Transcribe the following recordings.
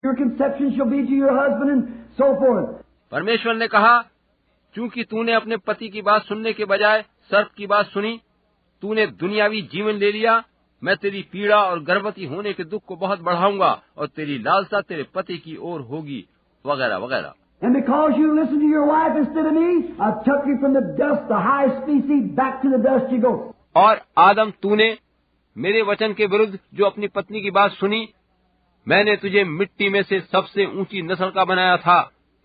Your conception shall be to your husband and so forth. परमेश्वर ने कहा, चूंकि तूने अपने पति की बात सुनने के बजाय सर्प की बात सुनी, तूने दुनियावी जीवन ले लिया, मैं तेरी पीड़ा और गर्भवती होने के दुख को बहुत बढ़ाऊंगा और तेरी लालसा तेरे पति की ओर होगी, वगैरह वगैरह। And because you listened to your wife instead of me, I took you from the dust, the high species, back to the dust you go. और आदम, तूने मेरे वचन के विरुद्ध जो अपनी पत्नी की बात सुनी, मैंने तुझे मिट्टी में से सबसे ऊंची नस्ल का बनाया था,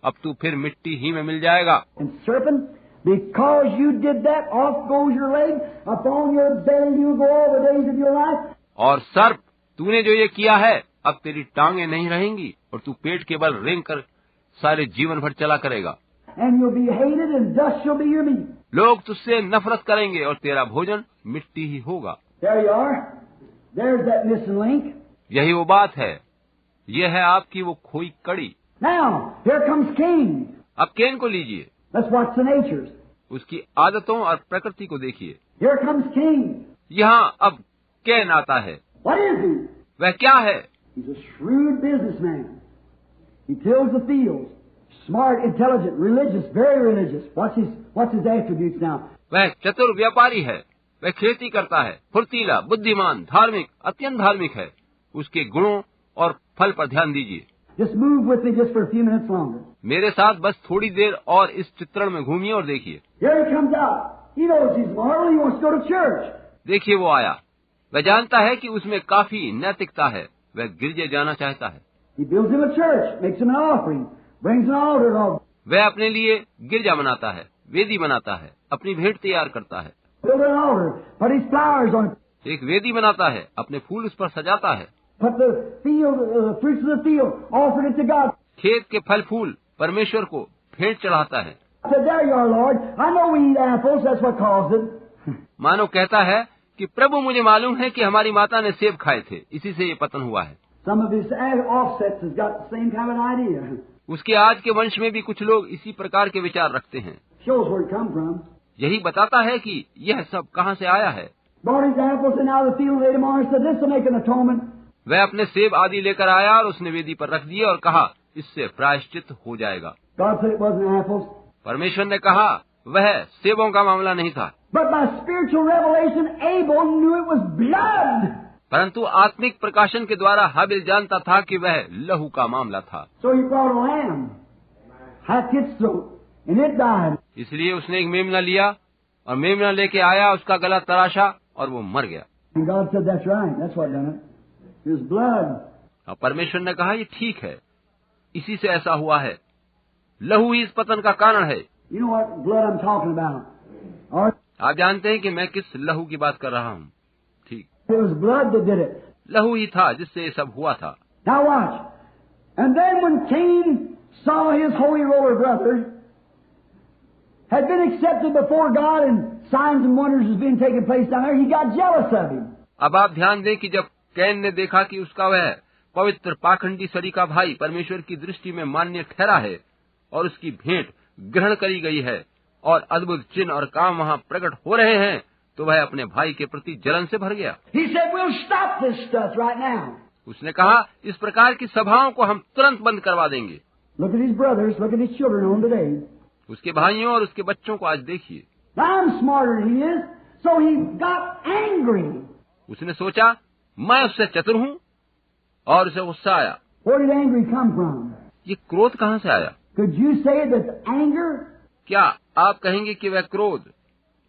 अब तू फिर मिट्टी ही में मिल जाएगा। And serpent, because you did that, off goes your leg, upon your belly you go all the days of your life. और सर्प, तूने जो ये किया है, अब तेरी टांगे नहीं रहेंगी और तू पेट के बल रेंग कर सारे जीवन भर चला करेगा। And you'll be hated and dust shall be your meat. लोग तुझसे नफरत करेंगे और तेरा भोजन मिट्टी ही होगा। There you are. There's that missing link. यही वो बात है, ये है आपकी वो खोई कड़ी। Now, here comes Cain. अब कैन को लीजिए, Let's watch the natures. उसकी आदतों और प्रकृति को देखिए। Here comes Cain. यहाँ अब कैन आता है। What is he? वह क्या है? He's a shrewd businessman. He tills the fields. Smart, intelligent, religious, very religious. What's his attributes now? वह चतुर व्यापारी है, वह खेती करता है, फुर्तीला, बुद्धिमान, धार्मिक, अत्यंत धार्मिक है। उसके गुणों और फल पर ध्यान दीजिए। Just move with me just for a few minutes longer. मेरे साथ बस थोड़ी देर और इस चित्रण में घूमिए और देखिए। Here he comes out. He knows he's moral. He wants to go to church. देखिए वो आया, वह जानता है कि उसमें काफी नैतिकता है, वह गिरजे जाना चाहता है। He builds him a church, makes him an offering, brings an altar and all. वह अपने लिए गिरजा बनाता है, वेदी बनाता है, अपनी भेंट तैयार करता है। Build an altar, put his flowers on it, एक वेदी बनाता है, अपने फूल उस पर सजाता है। put the fruits of the field, offered it to God. खेत के फल फूल परमेश्वर को भेंट चढ़ाता है। I said, there you are, Lord. I know we eat apples. That's what caused it. मानो कहता है कि प्रभु, मुझे मालूम है कि हमारी माता ने सेब खाए थे, इसी से ये पतन हुआ है। Some of his offsets has got the same kind of idea. उसके आज के वंश में भी कुछ लोग इसी प्रकार के विचार रखते हैं। Shows where it come from. यही बताता है कि यह सब कहाँ से आया है। Brought his apples and out of the field laid them on and said, this will make an atonement. वह अपने सेब आदि लेकर आया और उसने वेदी पर रख दिए और कहा, इससे प्रायश्चित हो जाएगा। God said it wasn't apples. परमेश्वर ने कहा, वह सेबों का मामला नहीं था, But by spiritual revelation, Abel knew it was blood. परंतु आत्मिक प्रकाशन के द्वारा हाबिल जानता था कि वह लहू का मामला था। So he brought a lamb, hacked its throat, and it died. इसलिए उसने एक मेमना लिया और मेमना लेके आया, उसका गला तराशा और वो मर गया। And God said, that's right. That's what done it. It was blood. और परमेश्वर ने कहा, ये ठीक है, इसी से ऐसा हुआ है, लहू ही इस पतन का कारण है। You know what blood I'm talking about? Or आप जानते हैं कि मैं किस लहू की बात कर रहा हूँ। ठीक, it was blood that did it. लहू ही था जिससे ये सब हुआ था। Now watch. And then when Cain saw his holy roller brother had been accepted before God and signs and wonders was being taking place down there, he got jealous of him. अब आप ध्यान दें कि जब can ने देखा कि उसका वह पवित्र पाखंडी सरीका भाई परमेश्वर की दृष्टि में मान्य ठहरा है और उसकी भेंट ग्रहण करी गई है और अद्भुत चिन्ह और काम वहाँ प्रकट हो रहे हैं, तो वह अपने भाई के प्रति जलन से भर गया। He said, we'll stop this stuff right now. उसने कहा, इस प्रकार की सभाओं को हम तुरंत बंद करवा देंगे। Look at his brothers, look at his children on today. उसके भाइयों और उसके बच्चों को आज देखिए। I'm smarter than he is, so he got angry. उसने सोचा, मैं उससे चतुर हूँ, और उसे गुस्सा आया। Where did angry come from? ये क्रोध कहाँ से आया? Could you say that anger? क्या आप कहेंगे कि वह क्रोध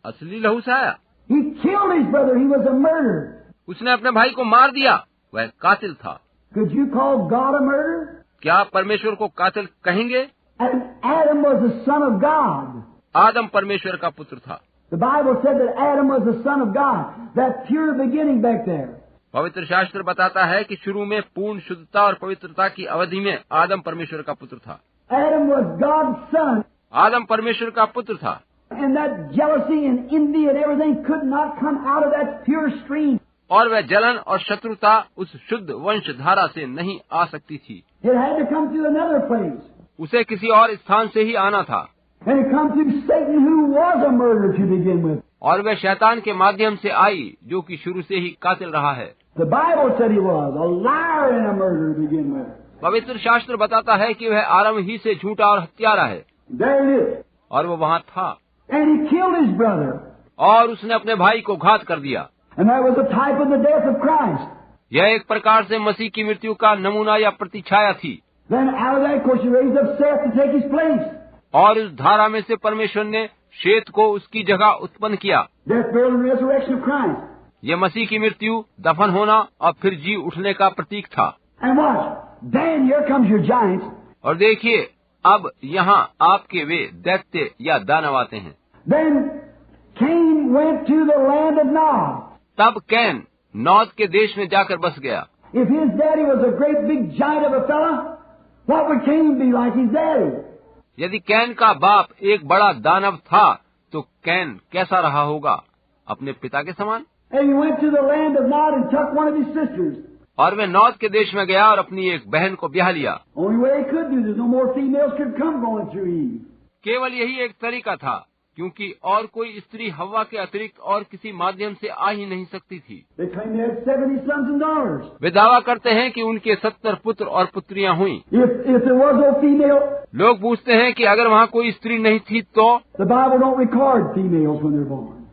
असली लहू से आया? He killed his brother. He was a murderer. उसने अपने भाई को मार दिया, वह कातिल था। Could you call God a murderer? क्या आप परमेश्वर को कातिल कहेंगे? And Adam was the son of God. आदम परमेश्वर का पुत्र था। The Bible said that Adam was the son of God. That pure beginning back there. पवित्र शास्त्र बताता है कि शुरू में पूर्ण शुद्धता और पवित्रता की अवधि में आदम परमेश्वर का पुत्र था। Adam was God's son. आदम परमेश्वर का पुत्र था। And that jealousy and envy and everything could not come out of that pure stream. और वह जलन और शत्रुता उस शुद्ध वंश धारा से नहीं आ सकती थी। It had to come through another place. उसे किसी और स्थान से ही आना था। And it come through Satan, who was a murderer to begin with. और वह शैतान के माध्यम से आई, जो कि शुरू से ही कातिल रहा है। The Bible said he was a liar and a murderer to begin with. पवित्र शास्त्र बताता है कि वह आरंभ ही से झूठा और हत्यारा है, There it is. और वो वहाँ था, And he killed his brother. और उसने अपने भाई को घात कर दिया। And that was a type of the death of Christ. यह एक प्रकार से मसीह की मृत्यु का नमूना या प्रतिछाया थी। Then out of that, of course, he raised up Seth to take his place. और उस धारा में से परमेश्वर ने शेत को उसकी जगह उत्पन्न किया। Death, burial, and resurrection of Christ. यह मसीह की मृत्यु, दफन होना और फिर जी उठने का प्रतीक था। And watch. Then here comes your giants. और देखिए, अब यहाँ आपके वे दैत्य या दानव आते हैं। Then Cain went to the land of Nod. तब कैन नौद के देश में जाकर बस गया। If his daddy was a great big giant of a fella, what would Cain be like his daddy? यदि कैन का बाप एक बड़ा दानव था, तो कैन कैसा रहा होगा? अपने पिता के समान। And he went to the land of Nod and took one of his sisters. और वह नौद के देश में गया और अपनी एक बहन को ब्याह लिया। Only way he could do, there's no more females could come going through Eve. केवल यही एक तरीका था, क्योंकि और कोई स्त्री हव्वा के अतिरिक्त और किसी माध्यम से आ ही नहीं सकती थी। They claim they had 70 sons and daughters. वे दावा करते हैं कि उनके 70 पुत्र और पुत्रियां हुईं। If there was no female, लोग पूछते हैं कि अगर वहाँ कोई स्त्री नहीं थी तो? the Bible don't record females when they're born.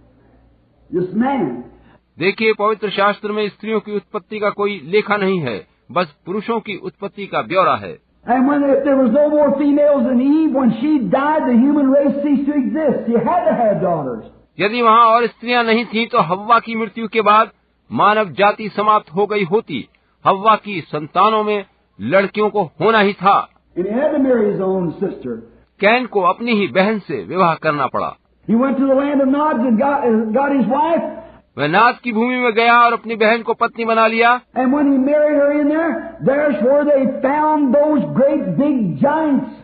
Just man. देखिए, पवित्र शास्त्र में स्त्रियों की उत्पत्ति का कोई लेखा नहीं है, बस पुरुषों की उत्पत्ति का ब्यौरा है। And when there was no more females in Eve, when she died, the human race ceased to exist. She had to have daughters. यदि वहाँ और स्त्रियां नहीं थी तो हव्वा की मृत्यु के बाद मानव जाति समाप्त हो गई होती। हव्वा की संतानों में लड़कियों को होना ही था। And he had to marry his own sister. Can को अपनी ही बहन से विवाह करना पड़ा। He went to the land of Nod and got his wife. वह नाद की भूमि में गया और अपनी बहन को पत्नी बना लिया। And when he married her in there, there's where they found those great big giants,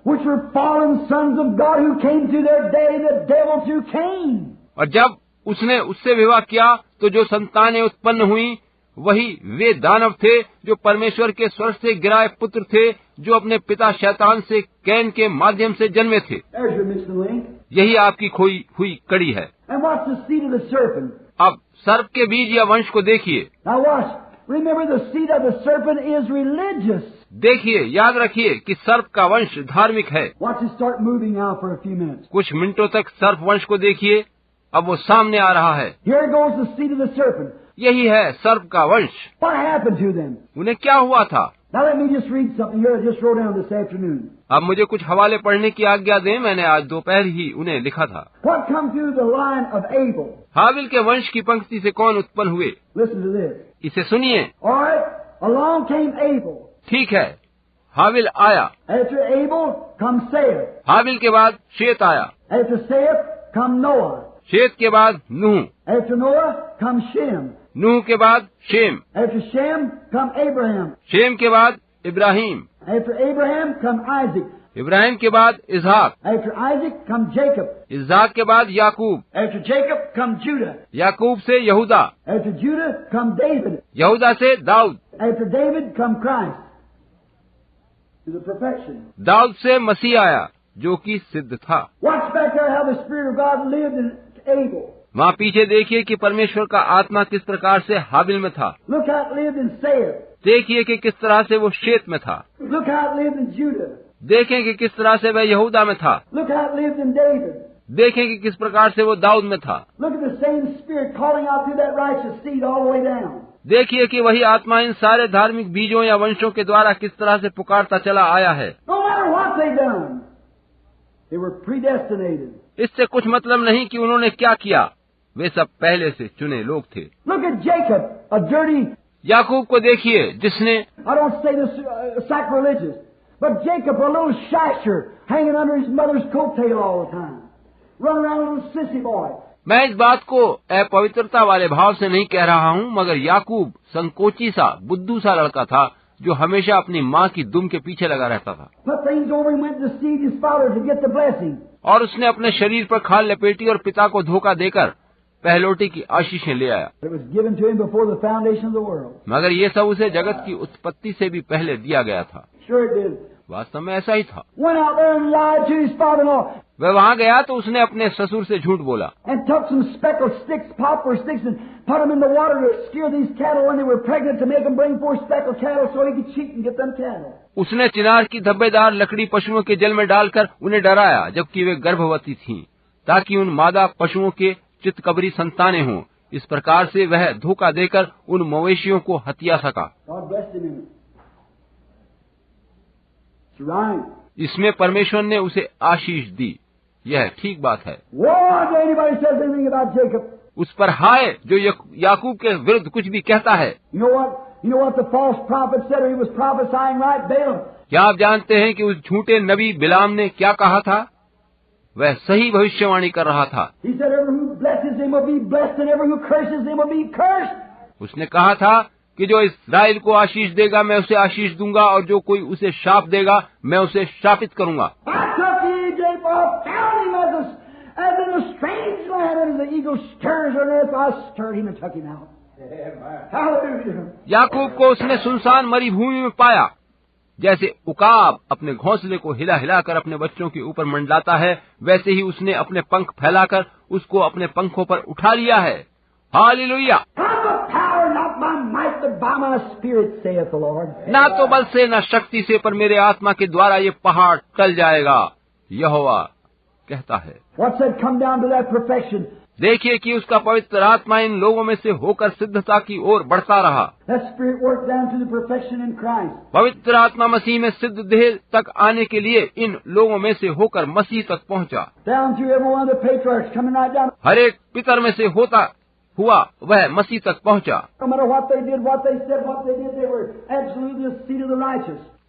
which were fallen sons of God who came to their day, the devil through Cain. और जब उसने उससे विवाह किया तो जो संतानें उत्पन्न हुई वही वे दानव थे जो परमेश्वर के स्वर्ग से गिराए पुत्र थे, जो अपने पिता शैतान से कैन के माध्यम से जन्मे थे। There's your missing link. यही आपकी खोई हुई कड़ी है। And what's the seed of the serpent? अब सर्प के बीज या वंश को देखिए। Now watch. Remember, the seed of the serpent is religious. देखिए, याद रखिए कि सर्प का वंश धार्मिक है। Watch it start moving now for a few minutes. कुछ मिनटों तक सर्प वंश को देखिए, अब वो सामने आ रहा है। Here goes the seed of the serpent. यही है सर्प का वंश। What happened to them? उन्हें क्या हुआ था? Now let me just read something here I just wrote down this afternoon. अब मुझे कुछ हवाले पढ़ने की आज्ञा दें, मैंने आज दोपहर ही उन्हें लिखा था। What come through the line of Abel? हाबिल के वंश की पंक्ति से कौन उत्पन्न हुए? Listen to this. इसे सुनिए। All right, along came Abel. ठीक है, हाबिल आया। After Abel come Seth. हाबिल के बाद शेत आया। After Seth come Noah. शेत के बाद नूह। After Noah come Shem. नूह के बाद Shem. After Shem come Abraham. Shem के बाद Ibrahim. After Abraham come Isaac. Ibrahim के बाद इसहाक। After Isaac come Jacob. इसहाक के बाद याकूब। After Jacob come Judah. याकूब से यहूदा। After Judah come David. यहूदा से Dawood. After David come Christ. To the perfection. Dawood से मसीह आया, जो कि सिद्ध था। Watch back there how the Spirit of God lived in Abel. वहाँ पीछे देखिए कि परमेश्वर का आत्मा किस प्रकार से हाबिल में था। Look how it lived in Seth. देखिए कि किस तरह से वो शेत में था। Look how it lived in Judah. देखें कि किस तरह से वह यहूदा में था। Look how it lived in David. देखें कि किस प्रकार से वो दाऊद में था। Look at the same Spirit calling out through that righteous seed all the way down. देखिए कि वही आत्मा इन सारे धार्मिक बीजों या वंशों के द्वारा किस तरह से पुकारता चला आया है। No matter what they done, they were predestinated. इससे कुछ मतलब नहीं कि उन्होंने क्या किया, वे सब पहले से चुने लोग थे। Look at Jacob, a dirty, याकूब को देखिए जिसने, I don't say this sacrilegious, but Jacob, a little shyster, hanging under his mother's coattail all the time, running around a little sissy boy. मैं इस बात को अपवित्रता वाले भाव से नहीं कह रहा हूँ, मगर याकूब संकोची सा बुद्धू सा लड़का था जो हमेशा अपनी माँ की दुम के पीछे लगा रहता था। Put things over and went to deceive his father to get the blessing. और उसने अपने शरीर पर खाल लपेटी और पिता को धोखा देकर पहलोटी की आशीषें ले आया। It was given to him before the foundation of the world. मगर ये सब उसे जगत की उत्पत्ति से भी पहले दिया गया था। Sure it did. वास्तव में ऐसा ही था। Went out there and lied to his father-in-law. वह वहाँ गया तो उसने अपने ससुर से झूठ बोला and took some speckled sticks, poplar sticks, and put them in the water to scare these cattle when they were pregnant to make them bring forth speckled cattle so he could cheat and get them cattle. उसने चिनार की धब्बेदार लकड़ी पशुओं के जल में डालकर उन्हें डराया जबकि वे गर्भवती थीं, ताकि उन मादा पशुओं के चित्तकबरी संतानें हों। इस प्रकार से वह धोखा देकर उन मवेशियों को हत्या सका। God blessed him in it. It's right. इसमें परमेश्वर ने उसे आशीष दी। यह ठीक बात है। Woe to anybody says anything about Jacob. उस पर हाय जो याकूब के विरुद्ध कुछ भी कहता है। You know what? You know what the false prophet said, or he was prophesying, right? Balaam. क्या आप जानते हैं कि उस झूठे नबी बिलाम ने क्या कहा था? वह सही भविष्यवाणी कर रहा था। He said, "Everyone who blesses him will be blessed, and everyone who curses him will be cursed." उसने कहा था कि जो इस्राएल को आशीष देगा मैं उसे आशीष दूंगा और जो कोई उसे शाप देगा मैं उसे शापित करूंगा। I took Egypt, I found him as in a strange land, and as the eagle stirs her nest, I stirred him and took him out. Hallelujah. याकूब को उसने सुनसान मरुभूमि में पाया, जैसे उकाब अपने घोंसले को हिला हिलाकर अपने बच्चों के ऊपर मंडलाता है, वैसे ही उसने अपने पंख फैलाकर उसको अपने पंखों पर उठा लिया है। हालेलुया। ना तो बल से न शक्ति से पर मेरे आत्मा के द्वारा ये पहाड़ टल जाएगा, यहोवा कहता है। देखिए कि उसका पवित्र आत्मा इन लोगों में से होकर सिद्धता की ओर बढ़ता रहा। पवित्र आत्मा मसीह में सिद्ध देह तक आने के लिए इन लोगों में से होकर मसीह तक पहुंचा। हर एक पितर में से होता हुआ वह मसीह तक पहुंचा।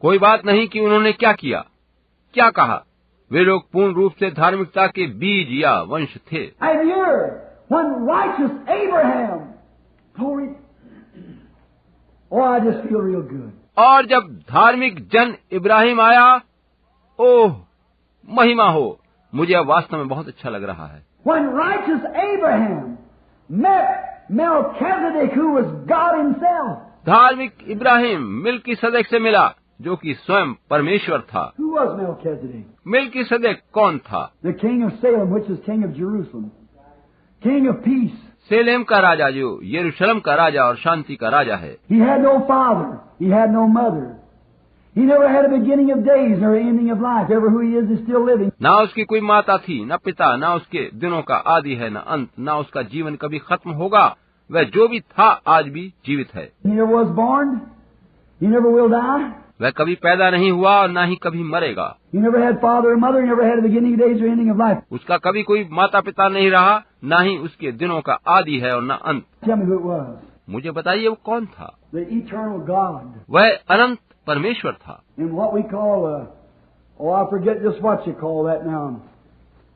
कोई बात नहीं कि उन्होंने क्या किया, क्या कहा, वे लोग पूर्ण रूप से धार्मिकता के बीज या वंश थे। और जब धार्मिक जन इब्राहिम आया, ओह महिमा हो, मुझे अब वास्तव में बहुत अच्छा लग रहा है। When righteous Abraham met Melchizedek, who was God himself. धार्मिक इब्राहिम मिल्कीसदेक से मिला, जो कि स्वयं परमेश्वर था। Who was Melchizedek? मिल्कीसदेक कौन था? The king of Salem, which is king of Jerusalem, king of peace. सेलेम का राजा, जो यरूशलेम का राजा और शांति का राजा है। He had no father, he had no mother. He never had a beginning of days nor ending of life. Ever who he is still living. ना उसकी कोई माता थी, न पिता, न उसके दिनों का आदि है, न अंत, न उसका जीवन कभी खत्म होगा। वह जो भी था आज भी जीवित है। He never was born. He never will die. वह कभी पैदा नहीं हुआ और न ही कभी मरेगा। He never had father or mother. He never had a beginning of days or ending of life. उसका कभी कोई माता पिता नहीं रहा, न ही उसके दिनों का आदि है और न अंत। Tell me who it was. मुझे बताइए वो कौन था? The eternal God. वह अनंत परमेश्वर था। In what we call, I forget just what you call that now.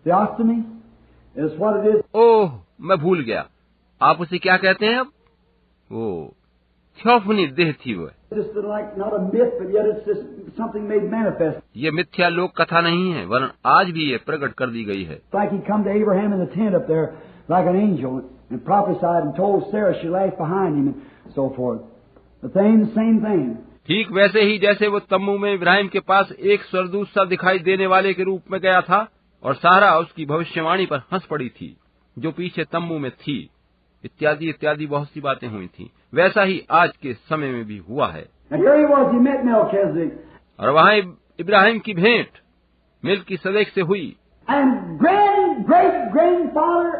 Theophany is what it is. ओह, मैं भूल गया। आप उसे क्या कहते हैं अब? वो थियोफनी देह थी वह। Just like not a myth, but yet it's just something made manifest. ये मिथ्या लोक कथा नहीं है, वरन आज भी ये प्रकट कर दी गई है। Like he come to Abraham in the tent up there, like an angel, and prophesied and told Sarah she laughed behind him and so forth. The same thing. ठीक वैसे ही जैसे वो तम्बू में इब्राहिम के पास एक स्वर्गदूत सा दिखाई देने वाले के रूप में गया था और सारा उसकी भविष्यवाणी पर हंस पड़ी थी, जो पीछे तम्बू में थी, इत्यादि इत्यादि बहुत सी बातें हुई थी। वैसा ही आज के समय में भी हुआ है। और वहाँ इब्राहिम की भेंट मिल्कीसदेक से हुई। And great grandfather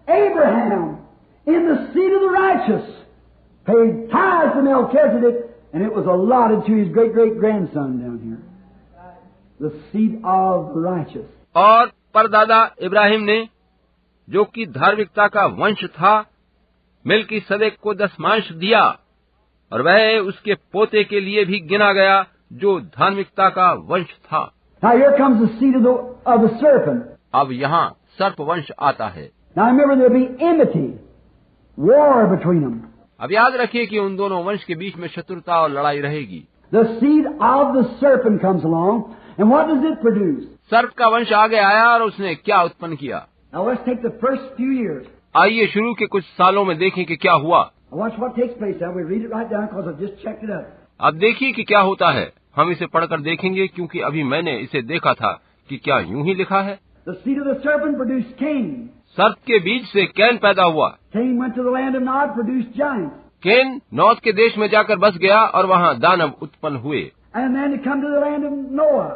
Abraham in the seat of the righteous paid tithes to Melchizedek, and it was allotted to his great-great-grandson down here. The seed of the righteous. और परदादा इब्राहिम ने, जो कि धार्मिकता का वंश था, मिल्कीसदेक को दशमांश दिया, और वह उसके पोते के लिए भी गिना गया, जो धार्मिकता का वंश था। Now here comes the seed of the serpent. अब यहाँ सर्प वंश आता है। Now remember there'll be enmity, war between them. अब याद रखिए कि उन दोनों वंश के बीच में शत्रुता और लड़ाई रहेगी। The seed of the serpent comes along, and what does it produce? सर्प का वंश आगे आया और उसने क्या उत्पन्न किया? Now let's take the first few years. आइए शुरू के कुछ सालों में देखें कि क्या हुआ। Watch what takes place. Now we read it right down because I've just checked it up. अब देखिए कि क्या होता है। हम इसे पढ़कर देखेंगे क्योंकि अभी मैंने इसे देखा था कि क्या यूं ही लिखा है। The seed of the serpent produced Cain. सर्प के बीज से कैन पैदा हुआ। Cain went to the land of Nod, produced giants. Cain Nod के देश में जाकर बस गया और वहाँ दानव उत्पन्न हुए। And then to come to the land of Noah.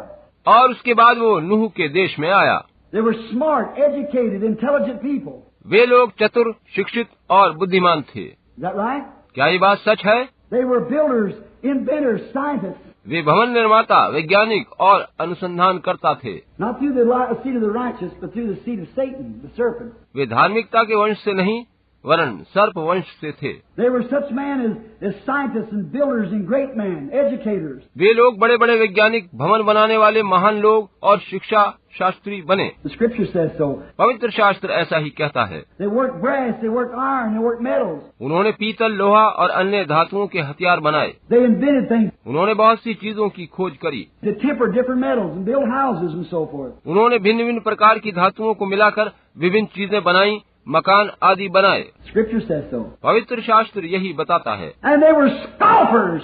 और उसके बाद वो नूह के देश में आया। They were smart, educated, intelligent people. वे लोग चतुर, शिक्षित और बुद्धिमान थे। Is that right? क्या ये बात सच है? They were builders, inventors, scientists. वे भवन निर्माता, वैज्ञानिक और अनुसंधान करता थे। Not through the seed of the righteous, but through the seed of Satan, the serpent. वे धार्मिकता के वंश से नहीं वरन सर्प वंश से थे। They were such men as scientists and builders and great men, educators. वे लोग बड़े बड़े वैज्ञानिक, भवन बनाने वाले महान लोग और शिक्षा शास्त्री बने। The Scripture says so. पवित्र शास्त्र ऐसा ही कहता है। They worked brass, they worked iron, they worked metals. उन्होंने पीतल, लोहा और अन्य धातुओं के हथियार बनाए। They invented things उन्होंने बहुत सी चीजों की खोज करी। to temper different metals and build houses and so forth. उन्होंने भिन्न भिन्न प्रकार की धातुओं को मिलाकर विभिन्न चीजें बनाई, मकान आदि बनाए। Scripture says so. पवित्र शास्त्र यही बताता है। And they were scoffers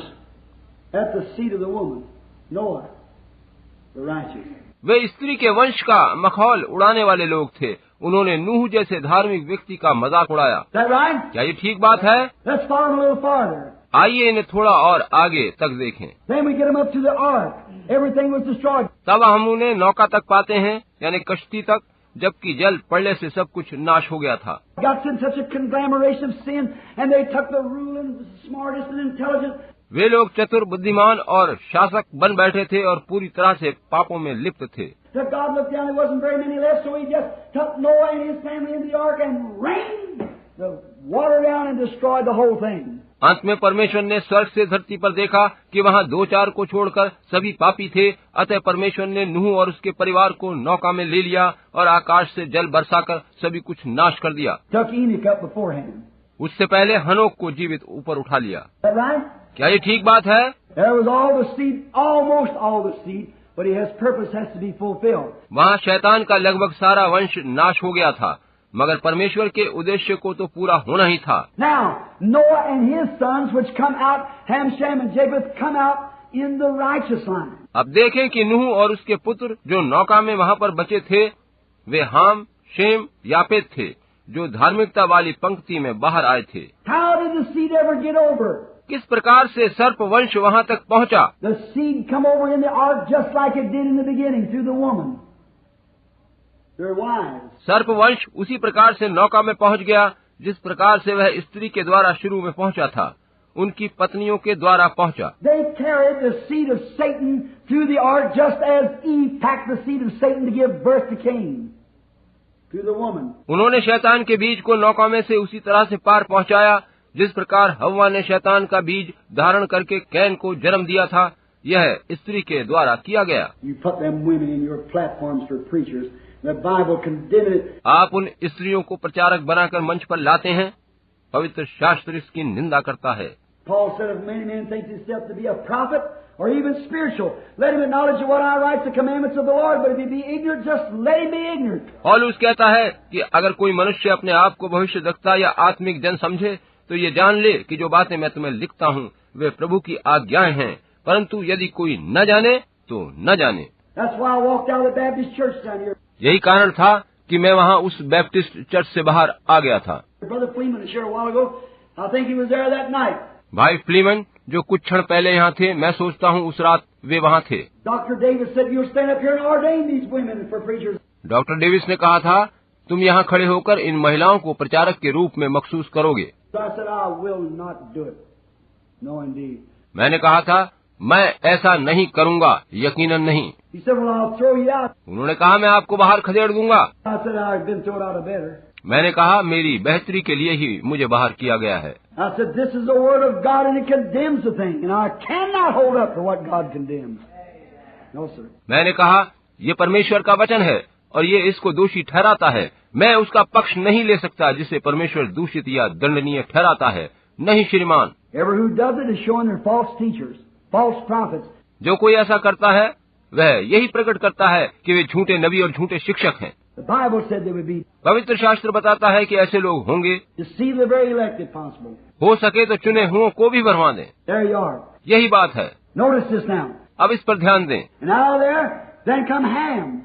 at the seed of the woman, Noah, the righteous. वे स्त्री के वंश का मखौल उड़ाने वाले लोग थे। उन्होंने नूह जैसे धार्मिक व्यक्ति का मजाक उड़ाया। Is that right? क्या ये ठीक बात है? Let's follow them a little farther. आइए इन्हें थोड़ा और आगे तक देखें। Then we get them up to the ark. Everything was destroyed. तब हम उन्हें नौका तक पाते हैं, यानी कश्ती तक, जबकि जल पड़ने से सब कुछ नाश हो गया था। Got in such a conglomeration of sin, and they took the ruling, smartest and intelligent. वे लोग चतुर, बुद्धिमान और शासक बन बैठे थे और पूरी तरह से पापों में लिप्त थे। So God looked down, there wasn't very many left, so He just took Noah and his family into the ark and rained the water down and destroyed the whole thing. अंत में परमेश्वर ने स्वर्ग से धरती पर देखा कि वहाँ 2-4 को छोड़कर सभी पापी थे, अतः परमेश्वर ने नूह और उसके परिवार को नौका में ले लिया और आकाश से जल बरसाकर सभी कुछ नाश कर दिया। Took Enoch up beforehand. उससे पहले हनोक को जीवित ऊपर उठा लिया। Is that right? क्या ये ठीक बात है? There was all the seed, almost all the seed, but His purpose has to be fulfilled. वहाँ शैतान का लगभग सारा वंश नाश हो गया था, मगर परमेश्वर के उद्देश्य को तो पूरा होना ही था। Now, Noah and his sons, which come out, Ham, Shem, and Japheth, come out in the righteous line. अब देखें कि नूह और उसके पुत्र जो नौका में वहाँ पर बचे थे, वे हाम, शेम, यापेत थे, जो धार्मिकता वाली पंक्ति में बाहर आए थे। How did the seed ever get over? किस प्रकार से सर्प वंश वहाँ तक पहुँचा? The seed come over in the ark just like it did in the beginning through the woman. Their wives. सर्प वंश उसी प्रकार से नौका में पहुँच गया जिस प्रकार से वह स्त्री के द्वारा शुरू में पहुँचा था, उनकी पत्नियों के द्वारा पहुँचा। They carried the seed of Satan through the ark just as Eve packed the seed of Satan to give birth to Cain. Through the woman. उन्होंने शैतान के बीज को नौका में से उसी तरह से पार पहुँचाया जिस प्रकार हव्वा ने शैतान का बीज धारण करके कैन को जन्म दिया था, यह स्त्री के द्वारा किया गया। You put them women in your platforms for preachers. The Bible condemned it. आप उन स्त्रियों को प्रचारक बनाकर मंच पर लाते हैं, पवित्र शास्त्र इसकी निंदा करता है। Paul said, if many men think himself to be a prophet or even spiritual, let him acknowledge what I write the commandments of the Lord, but if he be ignorant, just let him be ignorant. पौलुस कहता है कि अगर कोई मनुष्य अपने आप को भविष्यद्वक्ता या आत्मिक जन समझे तो ये जान ले कि जो बातें मैं तुम्हें लिखता हूँ वे प्रभु की आज्ञाएं हैं, परंतु यदि कोई न जाने तो न जाने। That's why I walked out of the Baptist church down here. यही कारण था कि मैं वहाँ उस बैप्टिस्ट चर्च से बाहर आ गया था। Brother Fleeman was here a while ago. I think he was there that night. भाई फ्लीमन जो कुछ क्षण पहले यहाँ थे, मैं सोचता हूँ उस रात वे वहाँ थे। Dr. Davis said, you'll stand up here and ordain these women for preachers. Doctor Davis ने कहा था, तुम यहाँ खड़े होकर इन महिलाओं को प्रचारक के रूप में मखसूस करोगे। So I said, I will not do it. No, indeed. मैंने कहा था, मैं ऐसा नहीं करूँगा, यकीनन नहीं। He said, well, I'll throw you out. उन्होंने कहा, मैं आपको बाहर खदेड़ दूंगा। I said, I've been thrown out of better. मैंने कहा, मेरी बेहतरी के लिए ही मुझे बाहर किया गया है। I said, this is the word of God and it condemns the thing, and I cannot hold up for what God condemns. No, sir. मैंने कहा, ये परमेश्वर का वचन है और ये इसको दोषी ठहराता है। मैं उसका पक्ष नहीं ले सकता जिसे परमेश्वर दूषित या दंडनीय ठहराता है। नहीं श्रीमान। Ever who does it is showing they're false teachers, false prophets. जो कोई ऐसा करता है वह यही प्रकट करता है कि वे झूठे नबी और झूठे शिक्षक हैं। The Bible said they would be. पवित्र शास्त्र बताता है कि ऐसे लोग होंगे। Deceive the very elect if possible. हो सके तो चुने हुओं को भी भरवा दें। There you are. यही बात है। Notice this now. अब इस पर ध्यान दें। And out of there, then come Ham.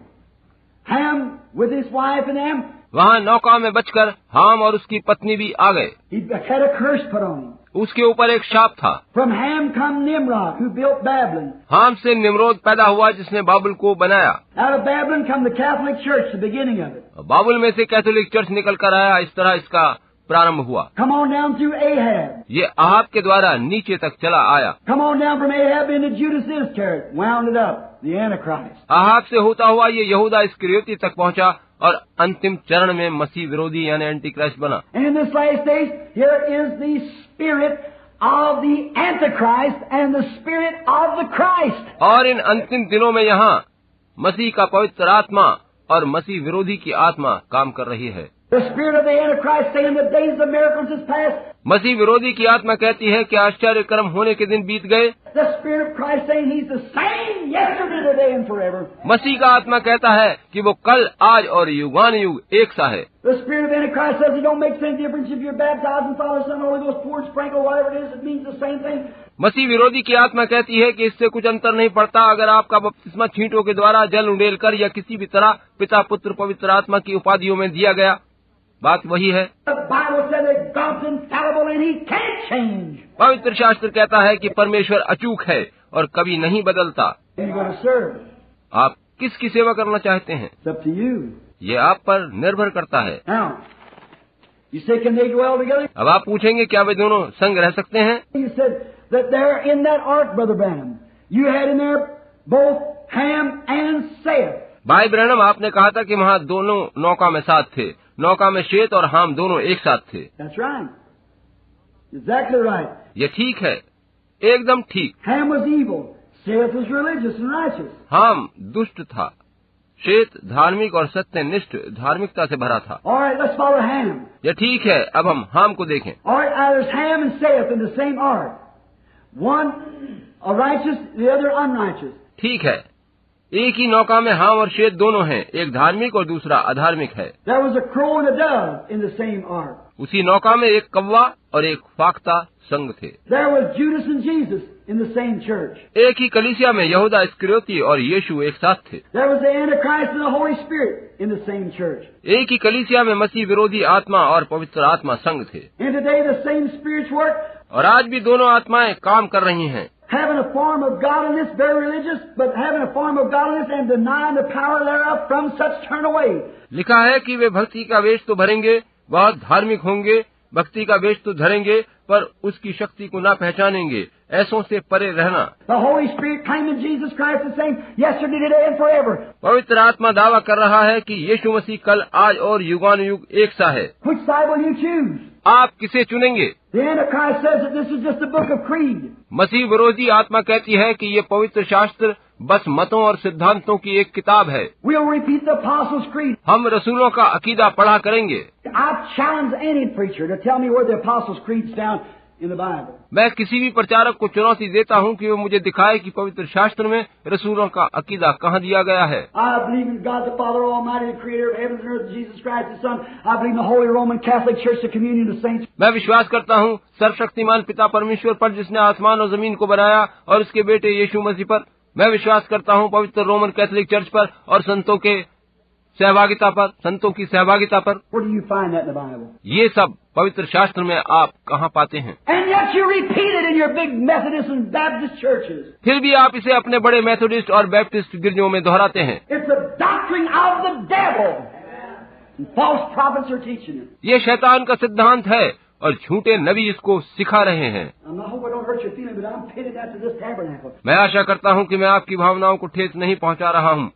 Ham with his wife and them, वहाँ नौका में बचकर हाम और उसकी पत्नी भी आ गए। he had a curse put on him. उसके ऊपर एक शाप था। From Ham come Nimrod, who built Babylon. हाम से निम्रोद पैदा हुआ जिसने बाबुल को बनाया। Out of Babylon come the Catholic Church, the beginning of it. बाबुल में से कैथोलिक चर्च निकल कर आया। इस तरह इसका प्रारंभ हुआ। Come on down through Ahab. ये अहाब के द्वारा नीचे तक चला आया। Come on down from Ahab into Judas Iscariot, wound it up, the Antichrist. Ahab से होता हुआ ये यहूदा इस्करियोती तक पहुंचा और अंतिम चरण में मसीह विरोधी यानी एंटी क्राइस्ट बना। And in this last days, here is the spirit of the Antichrist and the spirit of the Christ. और इन अंतिम दिनों में यहाँ मसीह का पवित्र आत्मा और मसीह विरोधी की आत्मा काम कर रही है। The spirit of the Antichrist saying the days of miracles is past. मसीह विरोधी की आत्मा कहती है कि आश्चर्य कर्म होने के दिन बीत गए। The spirit of Christ saying he's the same yesterday, today and forever. मसीह का आत्मा कहता है कि वो कल, आज और युगान युग एक सा है। The spirit of Antichrist says it don't make any difference if you're baptized in Father, Son, Holy Ghost, poured, sprinkled, whatever it is, it means the same thing. मसीह विरोधी की आत्मा कहती है कि इससे कुछ अंतर नहीं पड़ता अगर आपका बपतिस्मा छींटों के द्वारा जल उंडेल कर या किसी भी तरह पिता, पुत्र, पवित्र आत्मा की उपाधियों में दिया गया। बात वही है। The Bible said that God's infallible and He can't change. पवित्र शास्त्र कहता है कि परमेश्वर अचूक है और कभी नहीं बदलता। And you're going to serve. आप किसकी सेवा करना चाहते हैं, It's up to you. ये आप पर निर्भर करता है। Now, you say, can they dwell together? अब आप पूछेंगे क्या वे दोनों संग रह सकते हैं? You said that there in that ark, Brother Branham, you had in there both Ham and Seth. भाई ब्रैनम, आपने कहा था कि वहाँ दोनों नौका में साथ थे। नौका में शेत और हाम दोनों एक साथ थे। That's right. Exactly right. ये ठीक है, एकदम ठीक। Ham was evil. Seth was religious and righteous. हाम दुष्ट था, शेत धार्मिक और सत्यनिष्ठ धार्मिकता से भरा था। All right, let's follow Ham. ये ठीक है, अब हम हाम को देखें। All right, now there's Ham and Seth in the same ark. One a righteous, the other unrighteous. ठीक है, एक ही नौका में हाम और शेत दोनों हैं, एक धार्मिक और दूसरा अधार्मिक है। There was a crow and a dove in the same ark. उसी नौका में एक कौवा और एक फाख्ता संग थे। There was Judas and Jesus in the same church. एक ही कलीसिया में यहूदा इस्करियोती और यीशु एक साथ थे। There was the Antichrist and the Holy Spirit in the same church. एक ही कलीसिया में मसीह विरोधी आत्मा और पवित्र आत्मा संग थे। And today the same spirits work, और आज भी दोनों आत्माएं काम कर रही हैं, having a form of godliness, very religious, but having a form of godliness and denying the power thereof, from such turn away. लिखा है कि वे भक्ति का वेश तो भरेंगे, बहुत धार्मिक होंगे, भक्ति का वेश तो धरेंगे, पर उसकी शक्ति को ना पहचानेंगे, ऐसों से परे रहना। The Holy Spirit claiming Jesus Christ the same yesterday, today and forever. पवित्र आत्मा दावा कर रहा है कि यीशु मसीह कल, आज और युगानुयुग एक सा है। Which side will you choose? आप किसे चुनेंगे? The Antichrist says that this is just a book of creed. मसीह विरोधी आत्मा कहती है कि ये पवित्र शास्त्र बस मतों और सिद्धांतों की एक किताब है। We'll repeat the Apostles' Creed. हम रसूलों का अकीदा पढ़ा करेंगे। I challenge any preacher to tell me where the Apostles' Creed's found in the Bible. मैं किसी भी प्रचारक को चुनौती देता हूँ कि वो मुझे दिखाए कि पवित्र शास्त्र में रसूलों का अकीदा कहाँ दिया गया है। I believe in God the Father Almighty, the Creator of heaven and earth, Jesus Christ the Son. I believe in the Holy Roman Catholic Church, the communion of saints. मैं विश्वास करता हूँ सर्वशक्तिमान पिता परमेश्वर पर, जिसने आसमान और जमीन को बनाया, और उसके बेटे यीशु मसीह पर। मैं विश्वास करता हूँ पवित्र रोमन कैथोलिक चर्च पर और संतों की सहभागिता पर। Where do you find that in the Bible? ये सब पवित्र शास्त्र में आप कहाँ पाते हैं? And yet you repeat it in your big Methodist and Baptist churches. फिर भी आप इसे अपने बड़े मेथोडिस्ट और बैप्टिस्ट गिरजों में दोहराते हैं। It's a doctrine of the devil. And false prophets are teaching it. ये शैतान का सिद्धांत है और झूठे नबी इसको सिखा रहे हैं। I hope I don't hurt your feelings, but I'm pitted after this tabernacle. मैं आशा करता हूँ कि मैं आपकी भावनाओं को ठेस नहीं पहुँचा रहा हूँ,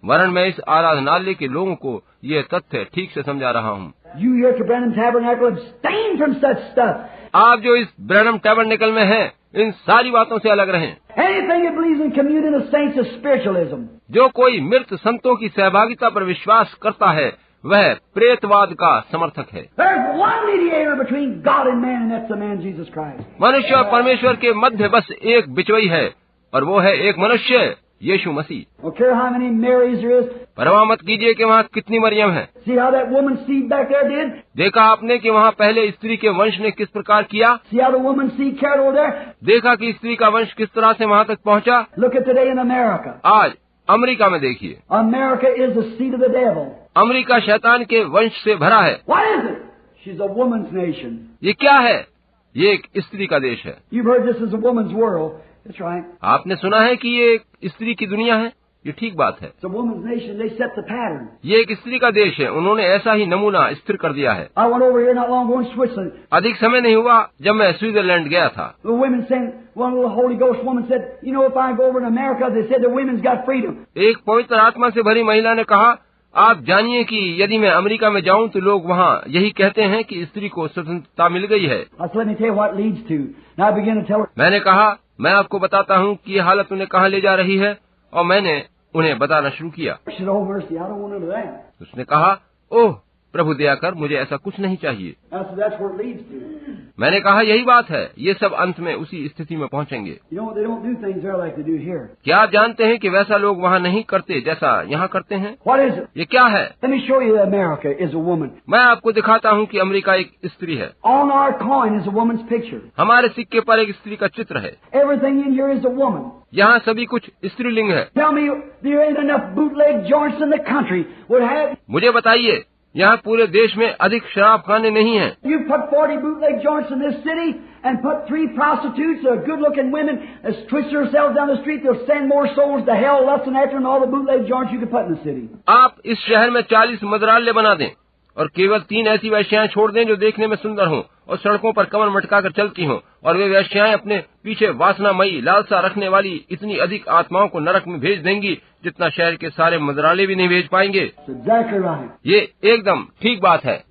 वरन मैं इस आराधनालय के लोगों को ये तथ्य ठीक से समझा रहा हूँ। You here at the Branham Tabernacle abstain from such stuff. आप जो इस ब्रैनम टैबरनेकल में हैं, इन सारी बातों से अलग रहें। Anything that believes in communion of saints is spiritualism. जो कोई मृत संतों की सहभागिता पर विश्वास करता है, वह प्रेतवाद का समर्थक है। There's one mediator between God and man, and that's the man Jesus Christ. मनुष्य और परमेश्वर के मध्य बस एक बिचवई है, और वो है एक मनुष्य, यीशु मसीह। Don't care how many Marys there is. परवाह मत कीजिए कि वहाँ कितनी मरियम है। See how that woman's seed back there did? देखा आपने कि वहाँ पहले स्त्री के वंश ने किस प्रकार किया? See how the woman's seed carried over there? देखा कि स्त्री का वंश किस तरह से वहाँ तक पहुँचा? Look at today in America. आज अमेरिका में देखिए, America is the seat of the devil. America शैतान के वंश से भरा है। What is it? She's a woman's nation. ये क्या है? ये एक स्त्री का देश है। You've heard this is a woman's world. That's right. आपने सुना है कि ये एक स्त्री की दुनिया है। ये ठीक बात है। It's a woman's nation. They set the pattern. ये एक स्त्री का देश है। उन्होंने ऐसा ही नमूना स्थिर कर दिया है। I went over here not long ago in Switzerland. अधिक समय नहीं हुआ जब मैं स्विट्जरलैंड गया था। The women saying, one little Holy Ghost woman said, you know, if I go over in America, they said the women's got freedom. एक पवित्र आत्मा से भरी महिला ने कहा, आप जानिए कि यदि मैं अमेरिका में जाऊं तो लोग वहाँ यही कहते हैं कि स्त्री को स्वतंत्रता मिल गई है। I said, let me tell you what it leads to. Now I began to tell her. मैंने कहा, मैं आपको बताता हूँ कि ये हालत उन्हें कहाँ ले जा रही है, और मैंने उन्हें बताना शुरू किया। She said, oh mercy, I don't want none of that. उसने कहा, ओह प्रभु दया कर, मुझे ऐसा कुछ नहीं चाहिए। I said, that's where it leads to. मैंने कहा, यही बात है, ये सब अंत में उसी स्थिति में पहुंचेंगे। You know, they don't do things there like they do here. क्या आप जानते हैं कि वैसा लोग वहाँ नहीं करते जैसा यहाँ करते हैं? What is it? ये क्या है? Let me show you that America is a woman. मैं आपको दिखाता हूँ कि अमेरिका एक स्त्री है। On our coin is a woman's picture. हमारे सिक्के पर एक स्त्री का चित्र है। Everything in here is a woman. यहाँ सभी कुछ स्त्रीलिंग है। Tell me, there ain't enough bootleg joints in the country would have. मुझे बताइए, यहाँ पूरे देश में अधिक शराब खाने नहीं हैं। You put 40 bootleg joints in this city and put 3 prostitutes, good-looking women, that twist themselves down the street, they'll send more souls to hell, lusting after them, all the bootleg joints you could put in the city. आप इस शहर में 40 मदरालय बना दें और केवल 3 ऐसी वेश्याएं छोड़ दें जो देखने में सुंदर हों और सड़कों पर कमर मटका कर चलती हों, और वे वेश्याएं अपने पीछे वासनामयी लालसा रखने वाली इतनी अधिक आत्माओं को नरक में भेज देंगी जितना शहर के सारे मदरालय भी नहीं भेज पाएंगे। That's exactly right. ये एकदम ठीक बात है।